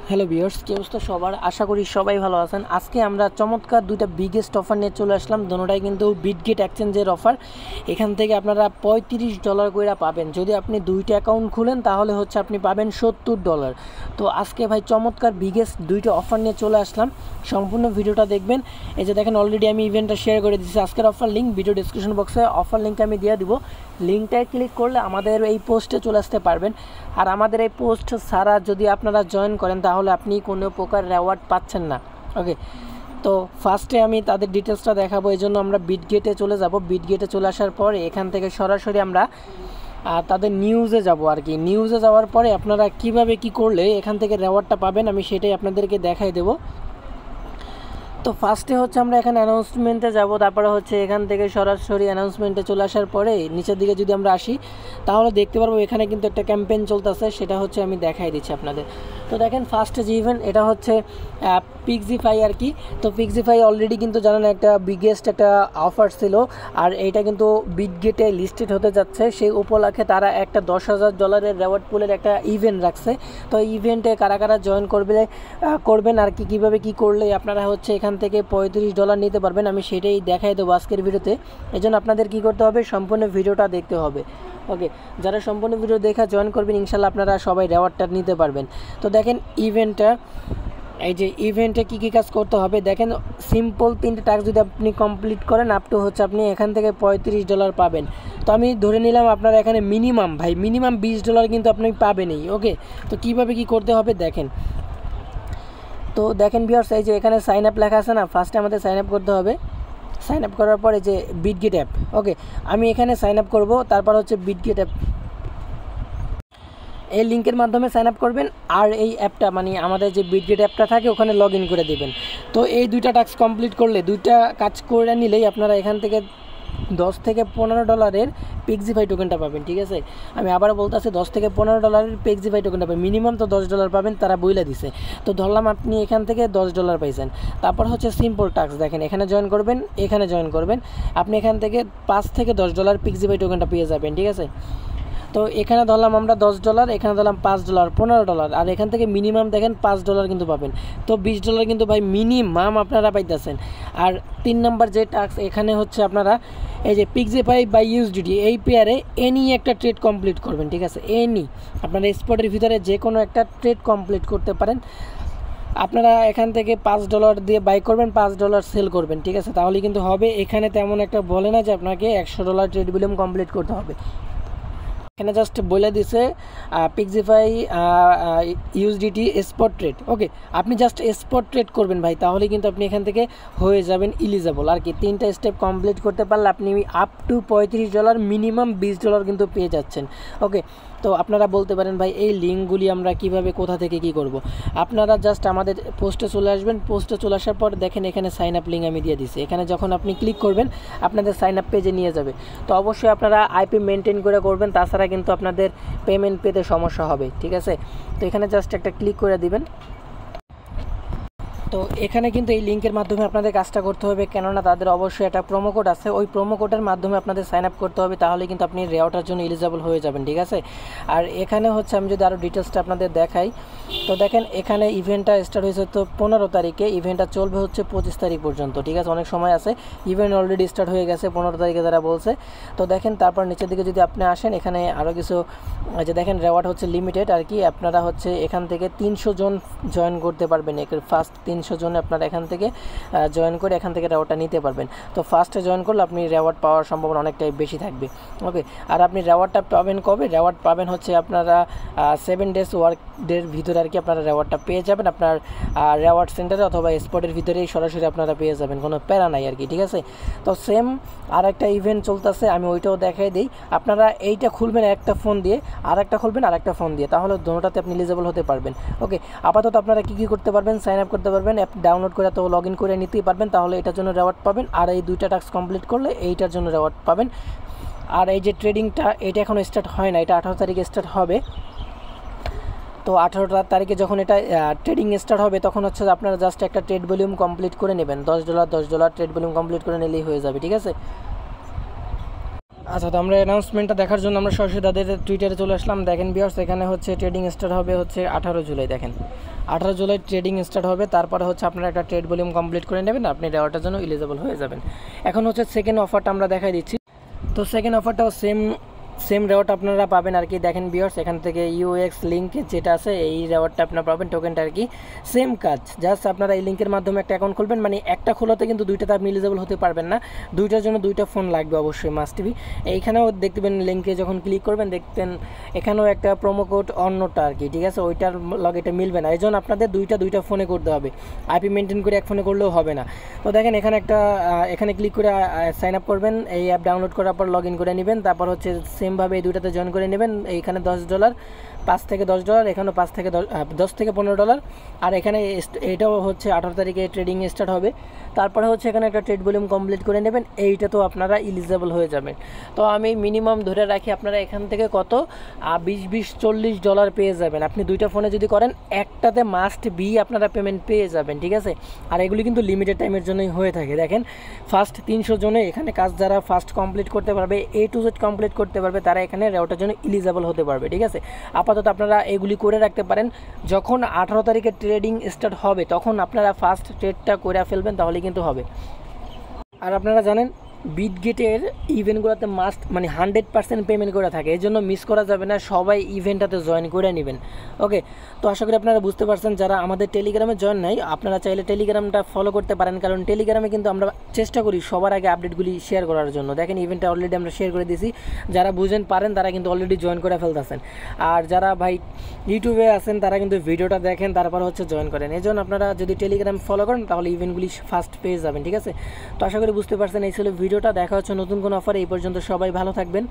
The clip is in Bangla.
হ্যালো ভিউয়ার্স, কি অবস্থা সবার? আশা করি সবাই ভালো আছেন। আজকে আমরা চমৎকার দুইটা বিগেস্ট অফার নিয়ে চলে আসলাম। দুটোটাই কিন্তু বিটগেট এক্সচেঞ্জের অফার। এখান থেকে আপনারা $35 করে পাবেন। যদি আপনি দুইটা অ্যাকাউন্ট খুলেন তাহলে হচ্ছে আপনি পাবেন $70। তো আজকে ভাই চমৎকার বিগেস্ট দুইটা অফার নিয়ে চলে আসলাম। সম্পূর্ণ ভিডিওটা দেখবেন। এই যে দেখেন, অলরেডি আমি ইভেন্টটা শেয়ার করে দিচ্ছি। আজকের অফার লিঙ্ক ভিডিও ডিসক্রিপশন বক্সে অফার লিঙ্ক আমি দিয়ে দিব। লিঙ্কটায় ক্লিক করলে আমাদের এই পোস্টে চলে আসতে পারবেন। আর আমাদের এই পোস্ট ছাড়া যদি আপনারা জয়েন করেন তাহলে আপনি কোনো প্রকার রেওয়ার্ড পাচ্ছেন না। ওকে, তো ফার্স্টে আমি তাদের ডিটেলসটা দেখাবো। এই জন্য আমরা বিটগেটে চলে যাব। বিটগেটে চলে আসার পরে এখান থেকে সরাসরি আমরা তাদের নিউজে যাব আর কি। নিউজে যাওয়ার পরে আপনারা কিভাবে কি করলে এখান থেকে রেওয়ার্ডটা পাবেন আমি সেটাই আপনাদেরকে দেখাই দেবো। তো ফার্স্টে হচ্ছে আমরা এখানে অ্যানাউন্সমেন্টে যাব, তারপরে হচ্ছে এখান থেকে সরাসরি অ্যানাউন্সমেন্টে চলে আসার পরে নিচের দিকে যদি আমরা আসি তাহলে দেখতে পারবো এখানে কিন্তু একটা ক্যাম্পেইন চলতেছে, সেটা হচ্ছে আমি দেখাই দিচ্ছি আপনাদের। তো দেখেন, ফার্স্টে যে ইভেন্ট এটা হচ্ছে পিক্সিফাই আর কি। তো পিক্সিফাই অলরেডি কিন্তু জানেন একটা বিগেস্ট একটা অফার ছিল, আর এইটা কিন্তু বিটগেটে লিস্টেড হতে যাচ্ছে। সেই উপলক্ষে তারা একটা $10,000 রেওয়ার্ড পুলের একটা ইভেন্ট রাখছে। তো এই ইভেন্টে কারা কারা জয়েন করবেন আর কি কীভাবে কী করলে আপনারা হচ্ছে এখান থেকে $35 নিতে পারবেন আমি সেটাই দেখাই দেবো আজকের ভিডিওতে। এই জন্য আপনাদের কী করতে হবে, সম্পূর্ণ ভিডিওটা দেখতে হবে। ওকে, যারা সম্পূর্ণ ভিডিও দেখা জয়েন করবেন ইনশাল্লাহ আপনারা সবাই রেওয়ার্ডটা নিতে পারবেন। তো দেখেন ইভেন্টটা, এই যে ইভেন্টে কী কী কাজ করতে হবে দেখেন। সিম্পল 3টে টাস্ক যদি আপনি কমপ্লিট করেন আপ টু হচ্ছে আপনি এখান থেকে $35 পাবেন। তো আমি ধরে নিলাম আপনারা এখানে মিনিমাম $20 কিন্তু আপনি পাবেনই। ওকে, তো কীভাবে কী করতে হবে দেখেন। তো দেখেন ভিউয়ার্স, এই যে এখানে সাইন আপ লেখা আছে না, ফার্স্টে আমাদের সাইন আপ করতে হবে। সাইন আপ করার পরে যে বিটগেট অ্যাপ, ওকে আমি এখানে সাইন আপ করবো। তারপর হচ্ছে বিটগেট অ্যাপ, এই লিঙ্কের মাধ্যমে সাইন আপ করবেন। আর এই অ্যাপটা মানে আমাদের যে বিটগেট অ্যাপটা থাকে ওখানে লগ ইন করে দেবেন। তো এই দুইটা টাস্ক কমপ্লিট করলে, দুইটা কাজ করে নিলেই আপনারা এখান থেকে $10 থেকে $15 পিক্সিফাই টোকেনটা পাবেন। ঠিক আছে, আমি আবারও বলতেছি $10 থেকে $15 পিক্সিফাই টোকেনটা পাবেন। মিনিমাম তো $10 পাবেন, তারা বইলা দিছে। তো ধরলাম আপনি এখান থেকে $10 পাইছেন। তারপর হচ্ছে সিম্পল টাস্ক দেখেন, এখানে জয়েন করবেন, এখানে জয়েন করবেন। আপনি এখান থেকে $5 থেকে $10 পিক্সিফাই টোকেনটা পেয়ে যাবেন। ঠিক আছে, তো এখানে ধরলাম আমরা $10, এখানে ধরলাম $5, $15, আর এখান থেকে মিনিমাম দেখেন $5 কিন্তু পাবেন। তো $20 কিন্তু ভাই মিনিমাম আপনারা পাইতেছেন। আর 3 নম্বর যে টাস্ক, এখানে হচ্ছে আপনারা এই যে পিক্সিফাই বাই ইউএসডিটি এই পেয়ারে এনি একটা ট্রেড কমপ্লিট করবেন। ঠিক আছে, এনি আপনারা স্পটের ভিতরে যে কোনো একটা ট্রেড কমপ্লিট করতে পারেন। আপনারা এখান থেকে $5 দিয়ে বাই করবেন, $5 সেল করবেন। ঠিক আছে, তাহলে কিন্তু হবে। এখানে তেমন একটা বলে না যে আপনাকে $100 ট্রেড ভলিউম কমপ্লিট করতে হবে। এখানে জাস্ট বলে দিছে পিক্সিফাই ইউএসডিটি স্পট ট্রেড। ওকে, আপনি জাস্ট স্পট ট্রেড করবেন ভাই, তাহলে কিন্তু আপনি এখান থেকে হয়ে যাবেন ইলিজেবল আর কি। 3টা স্টেপ কমপ্লিট করতে পারলে আপনি আপ টু $35, মিনিমাম $20 কিন্তু পেয়ে যাচ্ছেন। ওকে, তো আপনারা বলতে পারেন ভাই এই লিঙ্কগুলি আমরা কিভাবে কোথা থেকে কি করব। আপনারা জাস্ট আমাদের পোস্টে চলে আসবেন। পোস্টে চলে আসার পর দেখেন এখানে সাইন আপ লিঙ্ক আমি দিয়ে দিছি। এখানে যখন আপনি ক্লিক করবেন আপনাদের সাইন আপ পেজে নিয়ে যাবে। তো অবশ্যই আপনারা আইপি মেনটেন করে করবেন, তাছাড়া কিন্তু আপনাদের পেমেন্ট পেতে সমস্যা হবে। ঠিক আছে, তো এখানে জাস্ট একটা ক্লিক করে দিবেন। তো এখানে কিন্তু এই লিঙ্কের মাধ্যমে আপনাদের কাজটা করতে হবে, কেননা তাদের অবশ্যই একটা প্রোমো কোড আছে। ওই প্রোমো কোডের মাধ্যমে আপনাদের সাইন আপ করতে হবে, তাহলে কিন্তু আপনি রেওয়ার্ডের জন্য এলিজিবল হয়ে যাবেন। ঠিক আছে, আর এখানে হচ্ছে আমি যদি আরও ডিটেলসটা আপনাদের দেখাই, তো দেখেন এখানে ইভেন্টটা স্টার্ট হয়েছে তো 15 তারিখে, ইভেন্টটা চলবে হচ্ছে 25 তারিখ পর্যন্ত। ঠিক আছে, অনেক সময় আছে। ইভেন্ট অলরেডি স্টার্ট হয়ে গেছে 15 তারিখে তারা বলছে। তো দেখেন তারপর নিচের দিকে যদি আপনি আসেন, এখানে আরও কিছু যে দেখেন রেওয়ার্ড হচ্ছে লিমিটেড আর কি। আপনারা হচ্ছে এখান থেকে 300 জন জয়েন করতে পারবেন। ফার্স্ট 300 জনে আপনারা এখান থেকে জয়েন করে এখান থেকে রেওয়ার্ডটা নিতে পারবেন। তো ফার্স্টে জয়েন করলে আপনি রেওয়ার্ড পাওয়ার সম্ভাবনা অনেকটাই বেশি থাকবে। ওকে, আর আপনি রেওয়ার্ডটা পাবেন কবে? রেওয়ার্ড পাবেন হচ্ছে আপনারা 7 ডেজ ওয়ার্ক ডের ভিতরে আর কি আপনারা রেওয়ার্ডটা পেয়ে যাবেন। আপনার রেওয়ার্ড সেন্টারে অথবা স্পটের ভিতরেই সরাসরি আপনারা পেয়ে যাবেন, কোনো প্যারা নাই আর কি। ঠিক আছে, তো সেম আর একটা ইভেন্ট চলতেছে, আমি ওইটাও দেখাই দিই। আপনারা এইটা খুলবেন একটা ফোন দিয়ে, আর একটা খুলবেন আর একটা ফোন দিয়ে, তাহলে দুটোটাতে আপনি এলিজিবল হতে পারবেন। ওকে, আপাতত আপনারা কী করতে পারবেন, সাইন আপ করতে পারবেন, অ্যাপ ডাউনলোড করে তো লগ ইন করে নিতেই পারবেন, তাহলে এটার জন্য রেওয়ার্ড পাবেন। আর এই 2টা টাস্ক কমপ্লিট করলে এইটার জন্য রেওয়ার্ড পাবেন। আর এই যে ট্রেডিংটা, এটা এখনও স্টার্ট হয় না, এটা 18 তারিখে স্টার্ট হবে। তো 18 তারিখে যখন এটা ট্রেডিং স্টার্ট হবে তখন হচ্ছে আপনারা জাস্ট একটা ট্রেড ভলিউম কমপ্লিট করে নেবেন। $10 $10 ট্রেড ভলিউম কমপ্লিট করে নিলেই হয়ে যাবে। ঠিক আছে, আচ্ছা, তো আমরা অ্যানাউন্সমেন্টটা দেখার জন্য আমরা সরাসরি তাদের টুইটারে চলে আসলাম। দেখেন ভিউয়ার্স, এখানে হচ্ছে ট্রেডিং স্টার্ট হবে হচ্ছে 18 জুলাই। দেখেন 18 জুলাই ট্রেডিং স্টার্ট হবে। তারপরে হচ্ছে আপনারা একটা ট্রেড ভলিউম কমপ্লিট করে নেবেন, আপনি রেওয়ার্ডটার জন্য এলিজিবল হয়ে যাবেন। এখন হচ্ছে সেকেন্ড অফারটা আমরা দেখাই দিচ্ছি। তো সেকেন্ড অফারটাও সেম রেওয়ার্ড আপনারা পাবেন আর কি। দেখেন ভিউয়ার্স, এখান থেকে ইউএক্স লিঙ্কে যেটা আছে এই রেওয়ার্ডটা আপনারা পাবেন, টোকেনটা আর কি। সেম কাজ, জাস্ট আপনারা এই লিঙ্কের মাধ্যমে একটা অ্যাকাউন্ট খুলবেন, মানে একটা খোলাতে কিন্তু দুইটাতে আপনি এলিজিবল হতে পারবেন না, দুইটার জন্য দুইটা ফোন লাগবে অবশ্যই, মাস্ট বি। এইখানেও দেখবেন লিঙ্কে যখন ক্লিক করবেন দেখতেন এখানেও একটা প্রোমো কোড অন্যটা আর কি, ঠিক আছে, ওইটার লগে এটা মিলবে না, এই জন্য আপনাদের দুইটা ফোনে করতে হবে, আইপি মেনটেন করে এক ফোনে করলেও হবে না। তো দেখেন এখানে ক্লিক করে সাইন আপ করবেন, এই অ্যাপ ডাউনলোড করার পর লগ ইন করে নেবেন, তারপর হচ্ছে সেমভাবে এই দুইটাতে জয়েন করে নেবেন। এইখানে $10, 5 থেকে $10, এখানেও 5 থেকে 10 থেকে $15, আর এখানে এটাও হচ্ছে 18 তারিখে ট্রেডিং স্টার্ট হবে। তারপরে হচ্ছে এখানে একটা ট্রেড ভলিউম কমপ্লিট করে নেবেন, এইটা তো আপনারা এলিজিবল হয়ে যাবেন। তো আমি মিনিমাম ধরে রাখি আপনারা এখান থেকে কত $20-40 পেয়ে যাবেন। আপনি দুইটা ফোনে যদি করেন একটাতে মাস্ট বি আপনারা পেমেন্ট পেয়ে যাবেন, ঠিক আছে। আর এগুলি কিন্তু লিমিটেড টাইমের জন্যই হয়ে থাকে। দেখেন ফার্স্ট 300 জনে এখানে কাজ যারা ফার্স্ট কমপ্লিট করতে পারবে, A to Z কমপ্লিট করতে পারবে, তারা এখানে রেওয়ার্ডের জন্য এলিজিবল হতে পারবে, ঠিক আছে। আপাতত আপনারা এগুলি করে রাখতে পারেন, যখন 18 তারিখে ট্রেডিং স্টার্ট হবে তখন আপনারা ফার্স্ট ট্রেডটা করে ফেলবেন, তাহলে কিন্তু হবে। আর আপনারা জানেন বিটগেটের ইভেন্টগুলোতে মাস্ট মানে 100% পেমেন্ট করে থাকে, এই জন্য মিস করা যাবে না, সবাই ইভেন্টটাতে জয়েন করে নেবেন। ওকে, তো আশা করি আপনারা বুঝতে পারছেন। যারা আমাদের টেলিগ্রামে জয়েন নাই আপনারা চাইলে টেলিগ্রামটা ফলো করতে পারেন, কারণ টেলিগ্রামে কিন্তু আমরা চেষ্টা করি সবার আগে আপডেটগুলি শেয়ার করার জন্য। দেখেন ইভেন্টটা অলরেডি আমরা শেয়ার করে দিয়েছি, যারা বুঝেন পারেন তারা কিন্তু অলরেডি জয়েন করে ফেলতেছেন। আর যারা ভাই ইউটিউবে আছেন তারা কিন্তু ভিডিওটা দেখেন তারপর হচ্ছে জয়েন করেন, এই জন্য আপনারা যদি টেলিগ্রাম ফলো করেন তাহলে ইভেন্টগুলি ফার্স্ট পেয়ে যাবেন, ঠিক আছে। তো আশা করি বুঝতে পারছেন। এই ছিল ভিডিওটা, দেখা হচ্ছে নতুন কোনো অফার। এই পর্যন্ত সবাই ভালো থাকবেন।